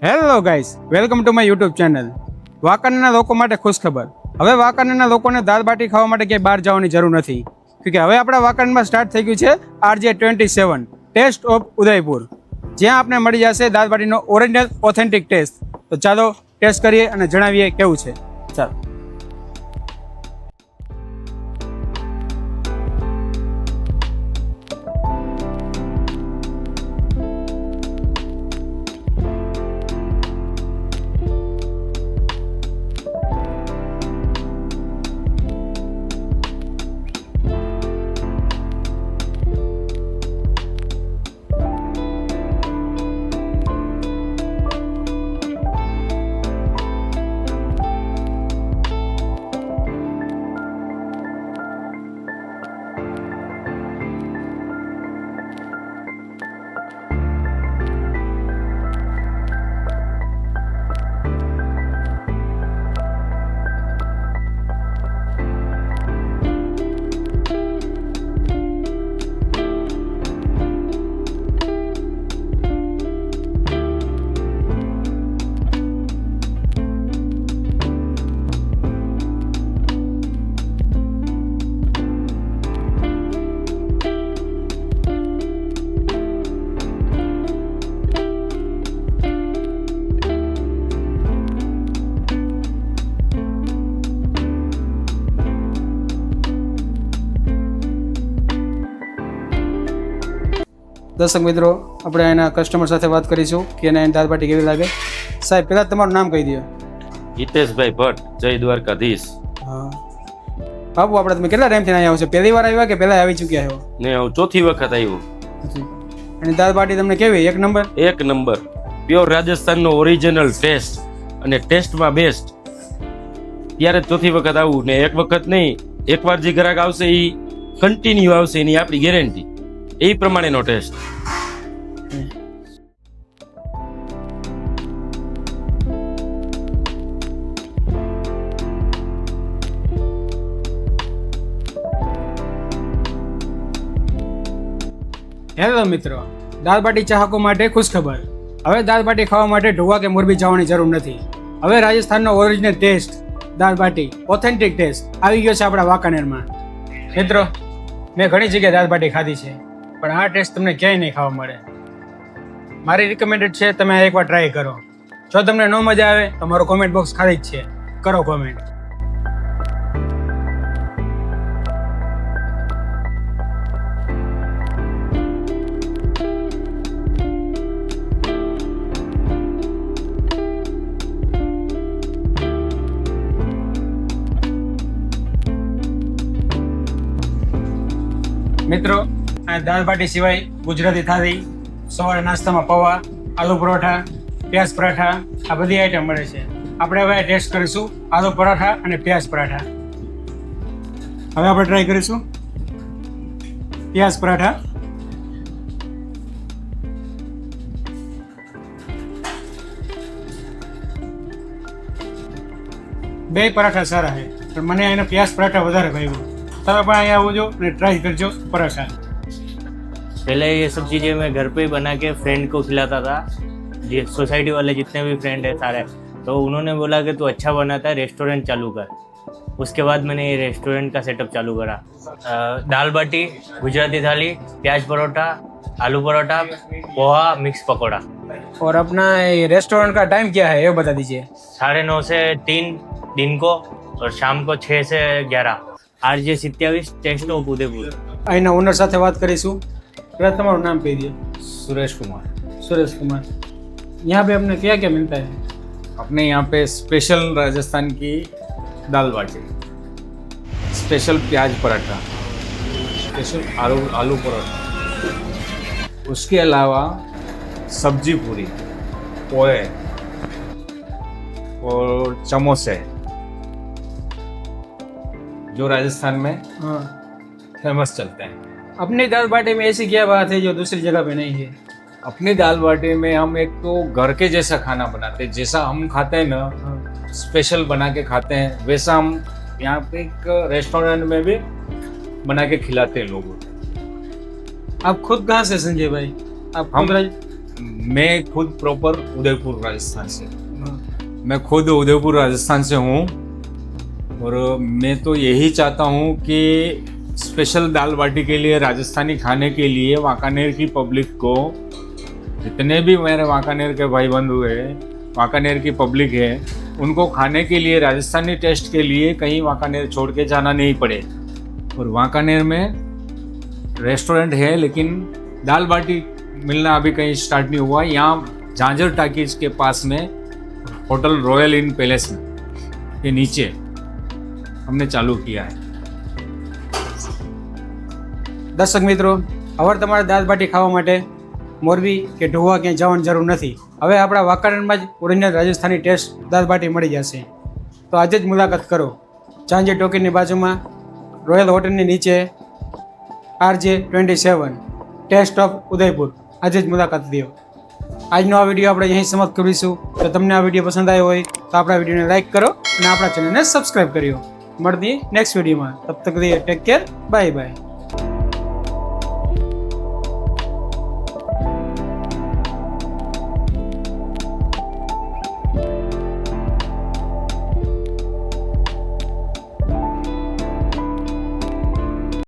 Hello guys, welcome to my YouTube channel. વાંકાનેરના લોકો માટે ખુશખબર. હવે વાંકાનેરના લોકોને દાળ બાટી ખાવા માટે ક્યાંય બહાર જવાની જરૂર નથી, કે હવે આપણા વાંકાનેરમાં સ્ટાર્ટ થઈ ગયું છે RJ27 ટેસ્ટ ઓફ ઉદયપુર, જ્યાં આપણે મળી જશે દાળ બાટીનો ઓરિજિનલ ઓથેન્ટિક ટેસ્ટ. તો ચાલો ટેસ્ટ કરીએ અને જણાવીએ કેવું છે. ચાલો. દર્શક મિત્રો, આપણે એના કસ્ટમર સાથે વાત કરીશું કે એને દાળ બાટી કેવી લાગે. સાહેબ, પહેલાં તમારું નામ કહી દો. હિતેશભાઈ ભટ્ટ, જય દ્વારકાધીશ. હા બાબુ, આપણે તમે કેટલા ટાઈમથી અહીંયા આવો છો? પહેલી વાર આવ્યા કે પહેલાં આવી ચૂક્યા છો? ને હું ચોથી વખત આવ્યો. અને દાળ બાટી તમને કેવી? એક નંબર. એક નંબર, પ્યોર રાજસ્થાનનો ઓરિજિનલ ટેસ્ટ અને ટેસ્ટમાં બેસ્ટ. ત્યારે ચોથી વખત આવું ને એક વખત નહીં, એકવાર જે ગ્રાહક આવશે એ કન્ટિન્યુ આવશે, એની આપણી ગેરંટી. એ પ્રમાણેનો ટેસ્ટ. હેલો મિત્રો, દાળ બાટી ચાહકો માટે ખુશખબર. હવે દાળ બાટી ખાવા માટે ઢોવા કે મોરબી જવાની જરૂર નથી. હવે રાજસ્થાનનો ઓરિજિનલ ટેસ્ટ દાળ બાટી ઓથેન્ટિક ટેસ્ટ આવી ગયો છે આપણા વાંકાનેરમાં. મિત્રો, મેં ઘણી જગ્યાએ દાળ બાટી ખાધી છે, પણ આ ટેસ્ટ તમને ક્યાંય નહીં ખાવા મળે. મારી રિકમેન્ડેડ છે, તમે એકવાર ટ્રાય કરો. જો તમને ન મજા આવે તો મારો કોમેન્ટ બોક્સ ખાલી જ છે, કરો કોમેન્ટ. મિત્રો, આ દાળ બાટી સિવાય ગુજરાતી થાળી, સવારે નાસ્તામાં પૌવા, આલુ પરોઠા, પ્યાજ પરાઠા, આ બધી આઈટમ મળે છે. આપણે હવે ટેસ્ટ કરીશું આલુ પરાઠા અને પ્યાજ પરાઠા. હવે આપણે ટ્રાય કરીશું પ્યાજ પરાઠા. બે પરાઠા સારા છે, પણ મને એનો પ્યાજ પરાઠા વધારે ભાવ્યો. તમે પણ અહીંયા આવજો અને ટ્રાય કરજો पराठा. पहले ये सब चीज़ें मैं घर पे ही बना के फ्रेंड को खिलाता था. ये सोसाइटी वाले जितने भी फ्रेंड है सारे, तो उन्होंने बोला कि तू अच्छा बनाता है, रेस्टोरेंट चालू कर. उसके बाद मैंने ये रेस्टोरेंट का सेटअप चालू करा. दाल बाटी, गुजराती थाली, प्याज परोठा, आलू परोठा, पोहा, मिक्स पकौड़ा. और अपना ये रेस्टोरेंट का टाइम क्या है ये बता दीजिए. 9:30 से 3 दिन को और शाम को 6 से 11. RJ27 test of Udaipur. અહીંના ઓનર સાથે વાત કરીશું. પહેલાં તમારું નામ કહી દો. सुरेश कुमार. सुरेश कुमार. यहाँ पे अपने क्या क्या मिलता है? अपने यहाँ पे स्पेशल राजस्थान की दाल बाटी, स्पेशल प्याज पराठा, स्पेशल आलू पराठा, उसके अलावा सब्जी पूरी, पोहे और समोसे, जो राजस्थान में हाँ. फेमस चलते हैं. अपनी दाल बाटी में ऐसी क्या बात है जो दूसरी जगह पे नहीं है? अपनी दाल बाटी में हम एक तो घर के जैसा खाना बनाते हैं, जैसा हम खाते हैं ना, स्पेशल बना के खाते हैं, वैसा हम यहाँ पे एक रेस्टोरेंट में भी बना के खिलाते हैं लोगों को. आप खुद कहाँ से संजय भाई? आप हम खुद मैं खुद प्रॉपर उदयपुर राजस्थान से, मैं खुद उदयपुर राजस्थान से हूँ और मैं तो यही चाहता हूँ कि स्पेशल दाल बाटी के लिए, राजस्थानी खाने के लिए वांकानेर की पब्लिक को, जितने भी मेरे वांकानेर के भाई बंधु हैं, वांकानेर की पब्लिक है, उनको खाने के लिए, राजस्थानी टेस्ट के लिए कहीं वांकानेर छोड़ के जाना नहीं पड़े। और वांकानेर में रेस्टोरेंट है लेकिन दाल बाटी मिलना अभी कहीं स्टार्ट नहीं हुआ। यहाँ झांझर टाकीज के पास में होटल रॉयल इन पैलेस के नीचे हमने चालू किया है। દર્શક મિત્રો, હવે તમારે દાળ બાટી ખાવા માટે મોરબી કે ઢોવા ક્યાંય જવાની જરૂર નથી. હવે આપણા વાંકાનેરમાં જ ઓરિજિનલ રાજસ્થાની ટેસ્ટ દાળ બાટી મળી જશે. તો આજે જ મુલાકાત કરો. ઝાંઝર ટોકીની બાજુમાં રોયલ હોટલની નીચે RJ27 ટેસ્ટ ઓફ ઉદયપુર. આજે જ મુલાકાત લ્યો. આજનો આ વિડીયો આપણે અહીં સમાપ્ત કરીશું. તો તમને આ વિડીયો પસંદ આવ્યો હોય તો આપણા વિડીયોને લાઈક કરો અને આપણા ચેનલને સબસ્ક્રાઈબ કર્યો. મળતી નેક્સ્ટ વિડીયોમાં. તબ તક ટેક કેર. Bye bye.